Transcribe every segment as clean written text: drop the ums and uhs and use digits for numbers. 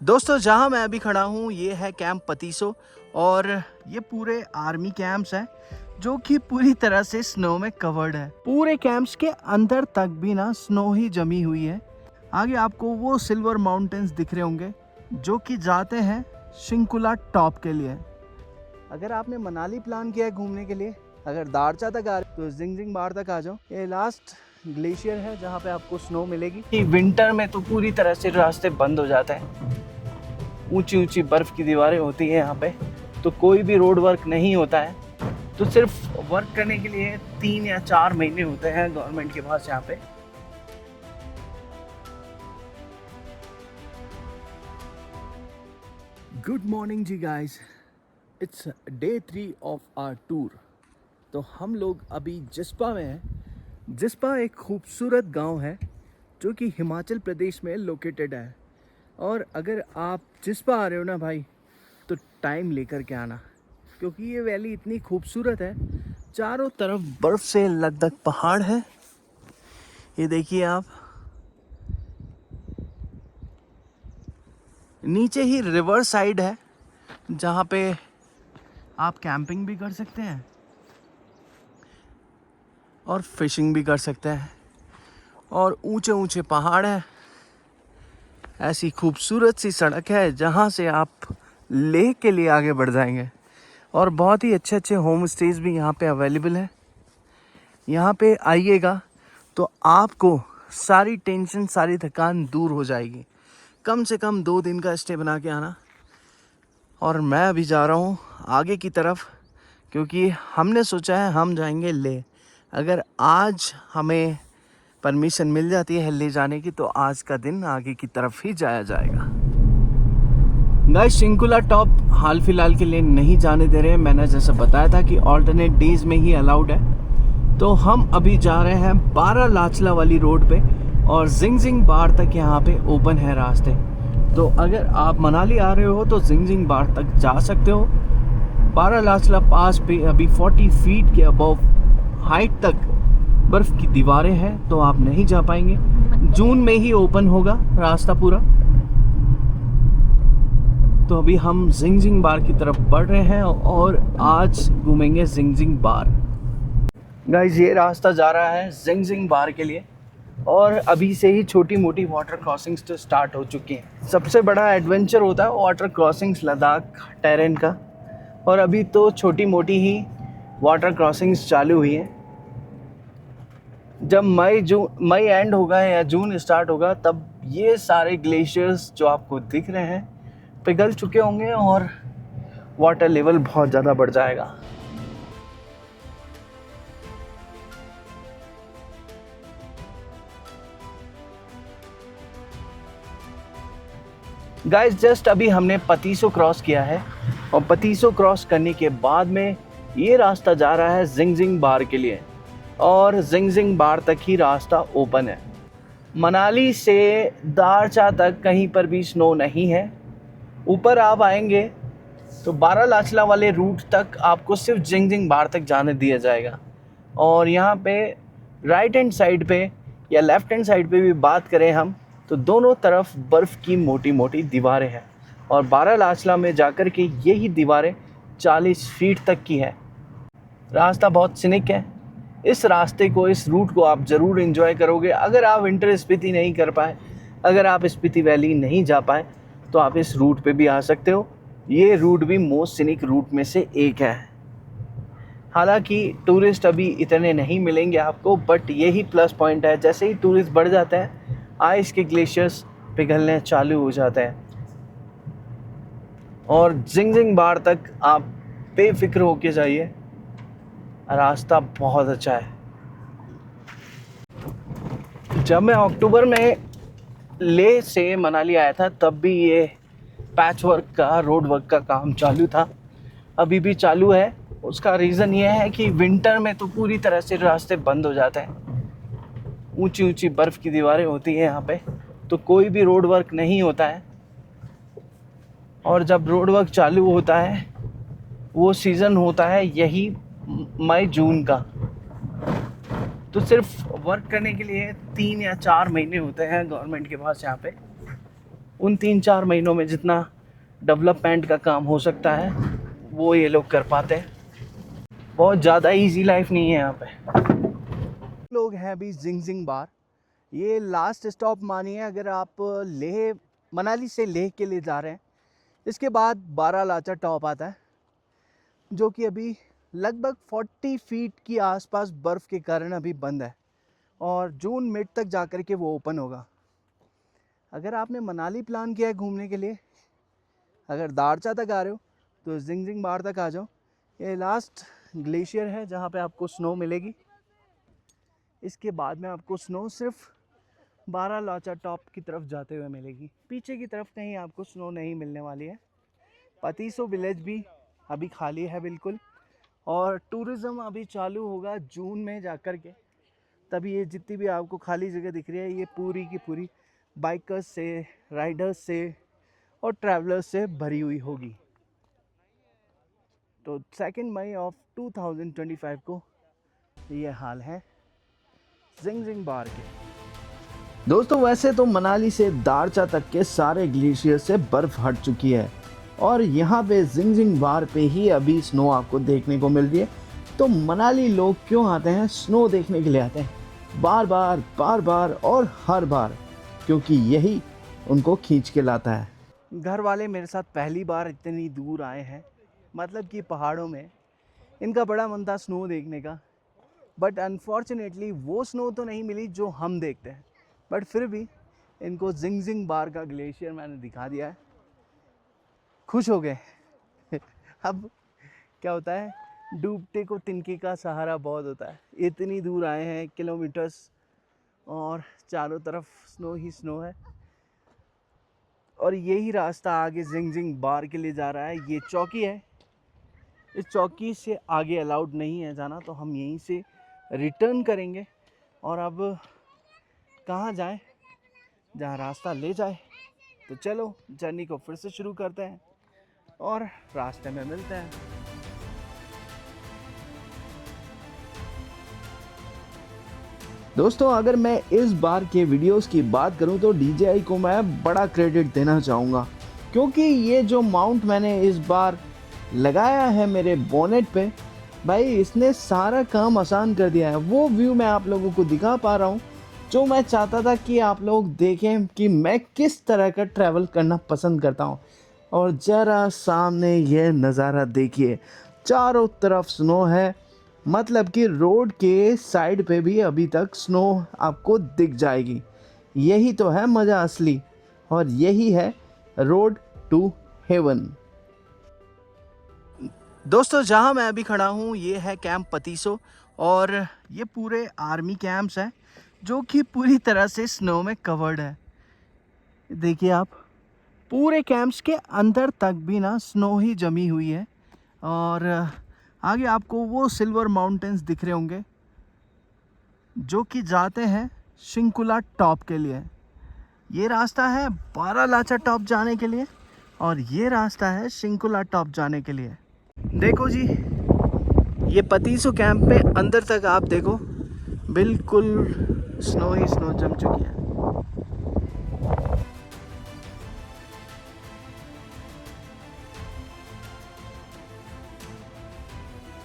दोस्तों जहां मैं अभी खड़ा हूं ये है कैंप पतीसो और ये पूरे आर्मी कैंप्स हैं जो कि पूरी तरह से स्नो में कवर्ड है। पूरे कैंप्स के अंदर तक भी ना स्नो ही जमी हुई है। आगे आपको वो सिल्वर माउंटेन्स दिख रहे होंगे जो कि जाते हैं शिंकुला टॉप के लिए। अगर आपने मनाली प्लान किया है घूमने के लिए, अगर दारचा तक आ रहे तो जिंगजिंग बार तक आ जाओ। ये लास्ट ग्लेशियर है जहाँ पे आपको स्नो मिलेगी। विंटर में तो पूरी तरह से रास्ते बंद हो जाते हैं, ऊंची ऊंची बर्फ़ की दीवारें होती है यहाँ पे, तो कोई भी रोड वर्क नहीं होता है। तो सिर्फ वर्क करने के लिए 3 या 4 महीने होते हैं गवर्नमेंट के पास यहाँ पे। गुड मॉर्निंग जी guys, it's day 3 of our tour. तो हम लोग अभी जिस्पा में हैं। जिस्पा एक खूबसूरत गांव है जो कि हिमाचल प्रदेश में लोकेटेड है। और अगर आप जिस्पा आ रहे हो ना भाई, तो टाइम लेकर के आना, क्योंकि ये वैली इतनी खूबसूरत है। चारों तरफ बर्फ़ से लकदक पहाड़ है। ये देखिए आप, नीचे ही रिवर साइड है जहाँ पे आप कैंपिंग भी कर सकते हैं और फिशिंग भी कर सकते हैं। और ऊंचे ऊंचे पहाड़ हैं। ऐसी खूबसूरत सी सड़क है जहाँ से आप लेह के लिए आगे बढ़ जाएंगे। और बहुत ही अच्छे अच्छे होम स्टेज भी यहाँ पे अवेलेबल है। यहाँ पे आइएगा तो आपको सारी टेंशन, सारी थकान दूर हो जाएगी। कम से कम 2 दिन का स्टे बना के आना। और मैं अभी जा रहा हूँ आगे की तरफ, क्योंकि हमने सोचा है हम जाएंगे लेह। अगर आज हमें परमिशन मिल जाती है ले जाने की, तो आज का दिन आगे की तरफ ही जाया जाएगा। गाइस, शिंकुला टॉप हाल फिलहाल के लिए नहीं जाने दे रहे हैं। मैंने जैसा बताया था कि ऑल्टरनेट डेज में ही अलाउड है। तो हम अभी जा रहे हैं 12 लाचला वाली रोड पे, और जिंगजिंग बार तक यहाँ पे ओपन है रास्ते। तो अगर आप मनाली आ रहे हो तो जिंगजिंग बार तक जा सकते हो। 12 लाचला पास पे अभी 40 फीट के अबव हाइट तक बर्फ़ की दीवारें हैं, तो आप नहीं जा पाएंगे। जून में ही ओपन होगा रास्ता पूरा। तो अभी हम जिंगजिंग बार की तरफ बढ़ रहे हैं और आज घूमेंगे जिंगजिंग बार। गाइस, ये रास्ता जा रहा है जिंगजिंग बार के लिए, और अभी से ही छोटी मोटी वाटर क्रॉसिंग्स तो स्टार्ट हो चुकी हैं। सबसे बड़ा एडवेंचर होता है वाटर क्रॉसिंग्स लद्दाख टेरेन का, और अभी तो छोटी मोटी ही वाटर क्रॉसिंग्स चालू हुई हैं। जब मई एंड होगा या जून स्टार्ट होगा, तब ये सारे ग्लेशियर्स जो आपको दिख रहे हैं पिघल चुके होंगे और वाटर लेवल बहुत ज़्यादा बढ़ जाएगा। गाइस, जस्ट अभी हमने पतीसो क्रॉस किया है, और पतीसो क्रॉस करने के बाद में ये रास्ता जा रहा है जिंगजिंग बार के लिए, और जिंगजिंग बार तक ही रास्ता ओपन है। मनाली से दारचा तक कहीं पर भी स्नो नहीं है। ऊपर आप आएंगे तो 12 लाचला वाले रूट तक आपको सिर्फ जिंगजिंग बार तक जाने दिया जाएगा। और यहाँ पे राइट हैंड साइड पे या लेफ्ट हैंड साइड पे भी बात करें हम, तो दोनों तरफ बर्फ़ की मोटी मोटी दीवारें हैं। और 12 लाचला में जाकर के यही दीवारें 40 फीट तक की है। रास्ता बहुत सिनिक है। इस रास्ते को, इस रूट को आप ज़रूर एंजॉय करोगे। अगर आप विंटर स्पीति नहीं कर पाए, अगर आप स्पीति वैली नहीं जा पाए, तो आप इस रूट पे भी आ सकते हो। ये रूट भी मोस्ट सिनिक रूट में से एक है। हालांकि टूरिस्ट अभी इतने नहीं मिलेंगे आपको, बट यही प्लस पॉइंट है। जैसे ही टूरिस्ट बढ़ जाते हैं, आइस के ग्लेशियर्स पिघलने चालू हो जाते हैं, और जिंगजिंग बार तक आप बेफिक्र होके जाइए। रास्ता बहुत अच्छा है। जब मैं अक्टूबर में लेह से मनाली आया था, तब भी ये पैच वर्क का, रोड वर्क का काम चालू था, अभी भी चालू है। उसका रीज़न ये है कि विंटर में तो पूरी तरह से रास्ते बंद हो जाते हैं। ऊंची ऊंची बर्फ़ की दीवारें होती हैं यहाँ पे, तो कोई भी रोड वर्क नहीं होता है। और जब रोड वर्क चालू होता है, वो सीज़न होता है यही मई जून का। तो सिर्फ वर्क करने के लिए 3 या 4 महीने होते हैं गवर्नमेंट के पास यहाँ पे। उन 3-4 महीनों में जितना डेवलपमेंट का काम हो सकता है वो ये लोग कर पाते हैं। बहुत ज़्यादा इजी लाइफ नहीं है यहाँ पे। लोग हैं अभी जिंगजिंग बार, ये लास्ट स्टॉप मानिए अगर आप लेह मनाली से लेह के लिए जा रहे हैं। इसके बाद बारालाचा टॉप आता है जो कि अभी लगभग 40 फीट की आसपास बर्फ़ के कारण अभी बंद है और जून मिड तक जाकर के वो ओपन होगा। अगर आपने मनाली प्लान किया है घूमने के लिए, अगर दारचा तक आ रहे हो तो जिंगजिंग बार तक आ जाओ। ये लास्ट ग्लेशियर है जहाँ पे आपको स्नो मिलेगी। इसके बाद में आपको स्नो सिर्फ बारालाचा टॉप की तरफ जाते हुए मिलेगी, पीछे की तरफ कहीं आपको स्नो नहीं मिलने वाली है। पतीसो विलेज भी अभी खाली है बिल्कुल, और टूरिज़्म अभी चालू होगा जून में जाकर के। तभी ये जितनी भी आपको खाली जगह दिख रही है ये पूरी की पूरी बाइकर्स से, राइडर्स से और ट्रैवलर्स से भरी हुई होगी। तो 2 मई ऑफ 2025 को ये हाल है जिंगजिंग बार के। दोस्तों वैसे तो मनाली से दारचा तक के सारे ग्लेशियर से बर्फ़ हट चुकी है और यहाँ पे जिंगजिंग बार पे ही अभी स्नो आपको देखने को मिल रही है। तो मनाली लोग क्यों आते हैं? स्नो देखने के लिए आते हैं, बार बार और हर बार, क्योंकि यही उनको खींच के लाता है। घर वाले मेरे साथ पहली बार इतनी दूर आए हैं, मतलब कि पहाड़ों में। इनका बड़ा मन था स्नो देखने का, बट अनफॉर्चुनेटली वो स्नो तो नहीं मिली जो हम देखते हैं। बट फिर भी इनको जिंगजिंग बार का ग्लेशियर मैंने दिखा दिया है, खुश हो गए। अब क्या होता है, डूबते को तिनके का सहारा बहुत होता है। इतनी दूर आए हैं किलोमीटर्स और चारों तरफ स्नो ही स्नो है, और यही रास्ता आगे जिंगजिंग बार के लिए जा रहा है। ये चौकी है, इस चौकी से आगे अलाउड नहीं है जाना, तो हम यहीं से रिटर्न करेंगे। और अब कहाँ जाएं, जहाँ रास्ता ले जाए। तो चलो जर्नी को फिर से शुरू करते हैं और रास्ते में मिलते हैं। दोस्तों अगर मैं इस बार के वीडियोस की बात करूं तो DJI को मैं बड़ा क्रेडिट देना चाहूँगा, क्योंकि ये जो माउंट मैंने इस बार लगाया है मेरे बोनेट पे, भाई इसने सारा काम आसान कर दिया है। वो व्यू मैं आप लोगों को दिखा पा रहा हूँ जो मैं चाहता था कि आप लोग देखें कि मैं किस तरह का ट्रैवल करना पसंद करता हूँ। और ज़रा सामने ये नज़ारा देखिए, चारों तरफ स्नो है, मतलब कि रोड के साइड पे भी अभी तक स्नो आपको दिख जाएगी। यही तो है मज़ा असली, और यही है रोड टू हेवन। दोस्तों जहाँ मैं अभी खड़ा हूँ ये है कैंप पतीसो, और ये पूरे आर्मी कैंप्स हैं जो कि पूरी तरह से स्नो में कवर्ड है। देखिए आप, पूरे कैंप्स के अंदर तक भी ना स्नो ही जमी हुई है। और आगे आपको वो सिल्वर माउंटेन्स दिख रहे होंगे जो कि जाते हैं शिंकुला टॉप के लिए। ये रास्ता है बारालाचा टॉप जाने के लिए और ये रास्ता है शिंकुला टॉप जाने के लिए। देखो जी, ये पतीसो कैंप में अंदर तक आप देखो, बिल्कुल स्नो ही स्नो जम चुकी है।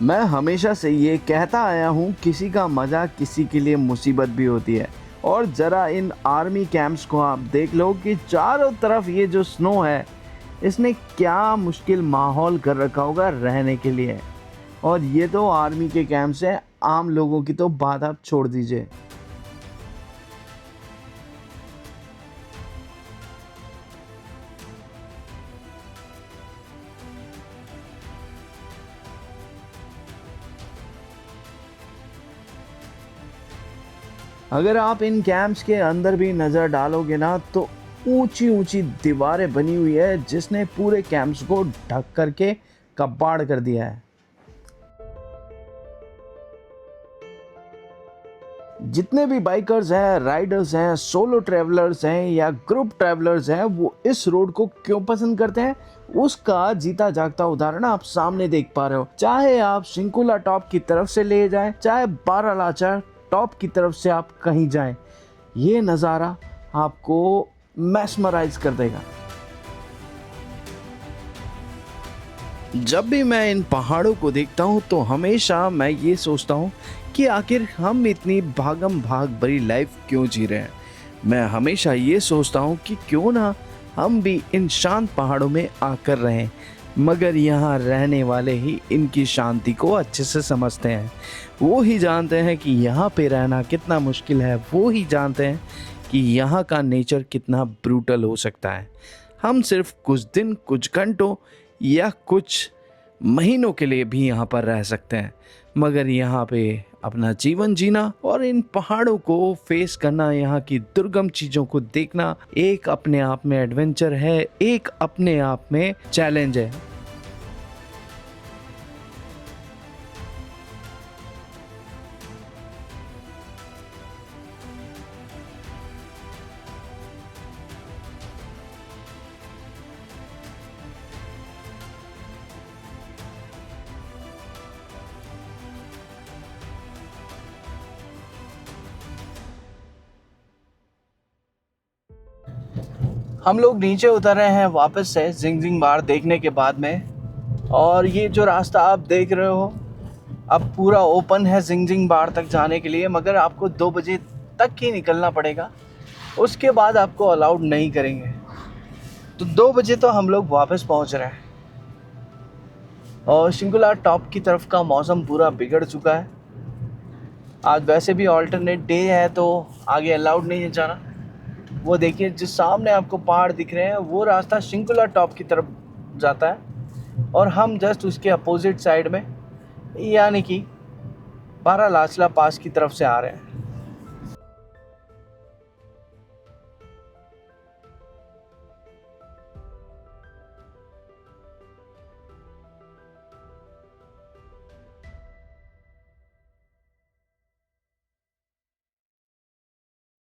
मैं हमेशा से ये कहता आया हूँ, किसी का मज़ा किसी के लिए मुसीबत भी होती है। और ज़रा इन आर्मी कैंप्स को आप देख लो कि चारों तरफ ये जो स्नो है, इसने क्या मुश्किल माहौल कर रखा होगा रहने के लिए। और ये तो आर्मी के कैंप्स हैं, आम लोगों की तो बात आप छोड़ दीजिए। अगर आप इन कैंप्स के अंदर भी नज़र डालोगे ना तो ऊंची ऊंची दीवारें बनी हुई है जिसने पूरे कैंप्स को ढक करके कबाड़ कर दिया है। जितने भी बाइकर्स हैं, राइडर्स हैं, सोलो ट्रैवलर्स हैं या ग्रुप ट्रैवलर्स हैं, वो इस रोड को क्यों पसंद करते हैं उसका जीता जागता उदाहरण आप सामने देख पा रहे हो। चाहे आप शिंकुला टॉप की तरफ से ले जाएं, चाहे बारालाचा टॉप की तरफ से आप कहीं जाएं, ये नज़ारा आपको मैस्मराइज कर देगा। जब भी मैं इन पहाड़ों को देखता हूँ तो हमेशा मैं ये सोचता हूँ कि आखिर हम इतनी भागम भाग भरी लाइफ क्यों जी रहे हैं। मैं हमेशा ये सोचता हूँ कि क्यों ना हम भी इन शांत पहाड़ों में आकर रहें, मगर यहाँ रहने वाले ही इनकी शांति को अच्छे से समझते हैं। वो ही जानते हैं कि यहाँ पे रहना कितना मुश्किल है, वो ही जानते हैं कि यहाँ का नेचर कितना ब्रूटल हो सकता है। हम सिर्फ कुछ दिन, कुछ घंटों या कुछ महीनों के लिए भी यहाँ पर रह सकते हैं, मगर यहाँ पे अपना जीवन जीना और इन पहाड़ों को फेस करना, यहाँ की दुर्गम चीज़ों को देखना एक अपने आप में एडवेंचर है, एक अपने आप में चैलेंज है। हम लोग नीचे उतर रहे हैं वापस से जिंगजिंग बार देखने के बाद में, और ये जो रास्ता आप देख रहे हो अब पूरा ओपन है जिंगजिंग बार तक जाने के लिए, मगर आपको 2 बजे तक ही निकलना पड़ेगा, उसके बाद आपको अलाउड नहीं करेंगे। तो 2 बजे तो हम लोग वापस पहुंच रहे हैं और शिंकुला टॉप की तरफ का मौसम पूरा बिगड़ चुका है। आज वैसे भी ऑल्टरनेट डे है तो आगे अलाउड नहीं है जाना। वो देखिए जो सामने आपको पहाड़ दिख रहे हैं वो रास्ता शिंकुला टॉप की तरफ जाता है और हम जस्ट उसके अपोजिट साइड में यानी कि बारालाचला पास की तरफ से आ रहे हैं।